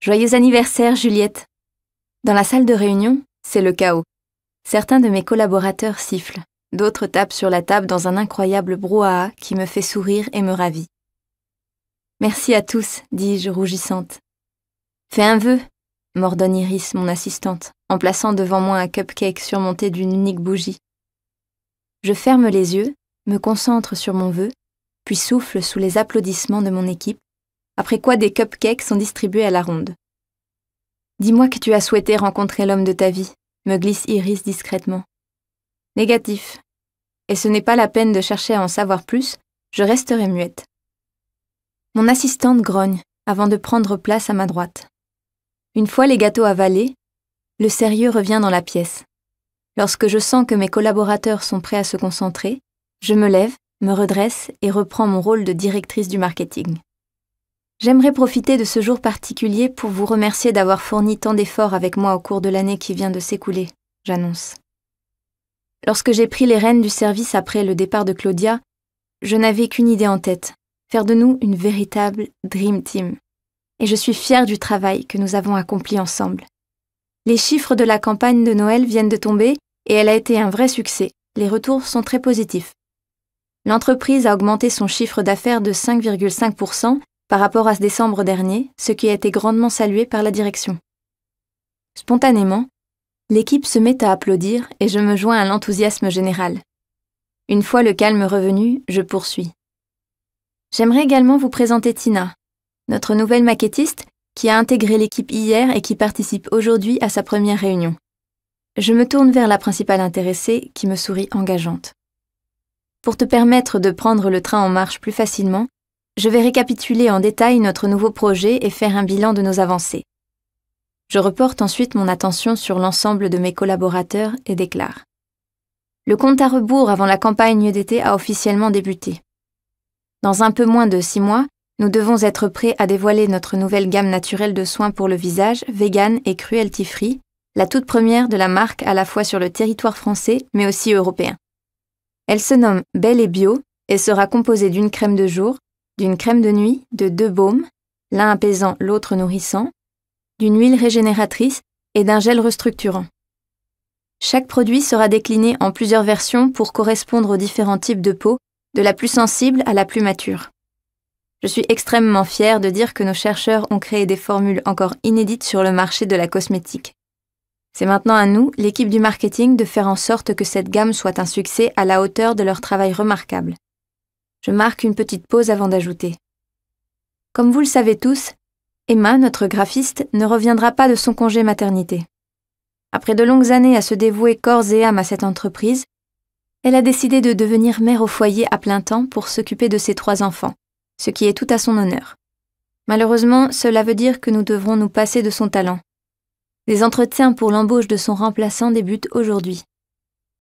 Joyeux anniversaire, Juliette! Dans la salle de réunion, c'est le chaos. Certains de mes collaborateurs sifflent, d'autres tapent sur la table dans un incroyable brouhaha qui me fait sourire et me ravit. Merci à tous, dis-je rougissante. Fais un vœu, m'ordonne Iris, mon assistante, en plaçant devant moi un cupcake surmonté d'une unique bougie. Je ferme les yeux, me concentre sur mon vœu, puis souffle sous les applaudissements de mon équipe, après quoi des cupcakes sont distribués à la ronde. Dis-moi que tu as souhaité rencontrer l'homme de ta vie, me glisse Iris discrètement. Négatif. Et ce n'est pas la peine de chercher à en savoir plus, je resterai muette. Mon assistante grogne avant de prendre place à ma droite. Une fois les gâteaux avalés, le sérieux revient dans la pièce. Lorsque je sens que mes collaborateurs sont prêts à se concentrer, je me lève, me redresse et reprends mon rôle de directrice du marketing. J'aimerais profiter de ce jour particulier pour vous remercier d'avoir fourni tant d'efforts avec moi au cours de l'année qui vient de s'écouler, j'annonce. Lorsque j'ai pris les rênes du service après le départ de Claudia, je n'avais qu'une idée en tête, faire de nous une véritable Dream Team. Et je suis fière du travail que nous avons accompli ensemble. Les chiffres de la campagne de Noël viennent de tomber et elle a été un vrai succès. Les retours sont très positifs. L'entreprise a augmenté son chiffre d'affaires de 5,5% par rapport à ce décembre dernier, ce qui a été grandement salué par la direction. Spontanément, l'équipe se met à applaudir et je me joins à l'enthousiasme général. Une fois le calme revenu, je poursuis. J'aimerais également vous présenter Tina, notre nouvelle maquettiste qui a intégré l'équipe hier et qui participe aujourd'hui à sa première réunion. Je me tourne vers la principale intéressée qui me sourit engageante. Pour te permettre de prendre le train en marche plus facilement, je vais récapituler en détail notre nouveau projet et faire un bilan de nos avancées. Je reporte ensuite mon attention sur l'ensemble de mes collaborateurs et déclare. Le compte à rebours avant la campagne d'été a officiellement débuté. Dans un peu moins de 6 mois, nous devons être prêts à dévoiler notre nouvelle gamme naturelle de soins pour le visage, vegan et cruelty-free, la toute première de la marque à la fois sur le territoire français mais aussi européen. Elle se nomme Belle et Bio et sera composée d'une crème de jour, d'une crème de nuit, de 2 baumes, l'un apaisant, l'autre nourrissant, d'une huile régénératrice et d'un gel restructurant. Chaque produit sera décliné en plusieurs versions pour correspondre aux différents types de peau, de la plus sensible à la plus mature. Je suis extrêmement fière de dire que nos chercheurs ont créé des formules encore inédites sur le marché de la cosmétique. C'est maintenant à nous, l'équipe du marketing, de faire en sorte que cette gamme soit un succès à la hauteur de leur travail remarquable. Je marque une petite pause avant d'ajouter. Comme vous le savez tous, Emma, notre graphiste, ne reviendra pas de son congé maternité. Après de longues années à se dévouer corps et âme à cette entreprise, elle a décidé de devenir mère au foyer à plein temps pour s'occuper de ses 3 enfants, ce qui est tout à son honneur. Malheureusement, cela veut dire que nous devrons nous passer de son talent. Les entretiens pour l'embauche de son remplaçant débutent aujourd'hui.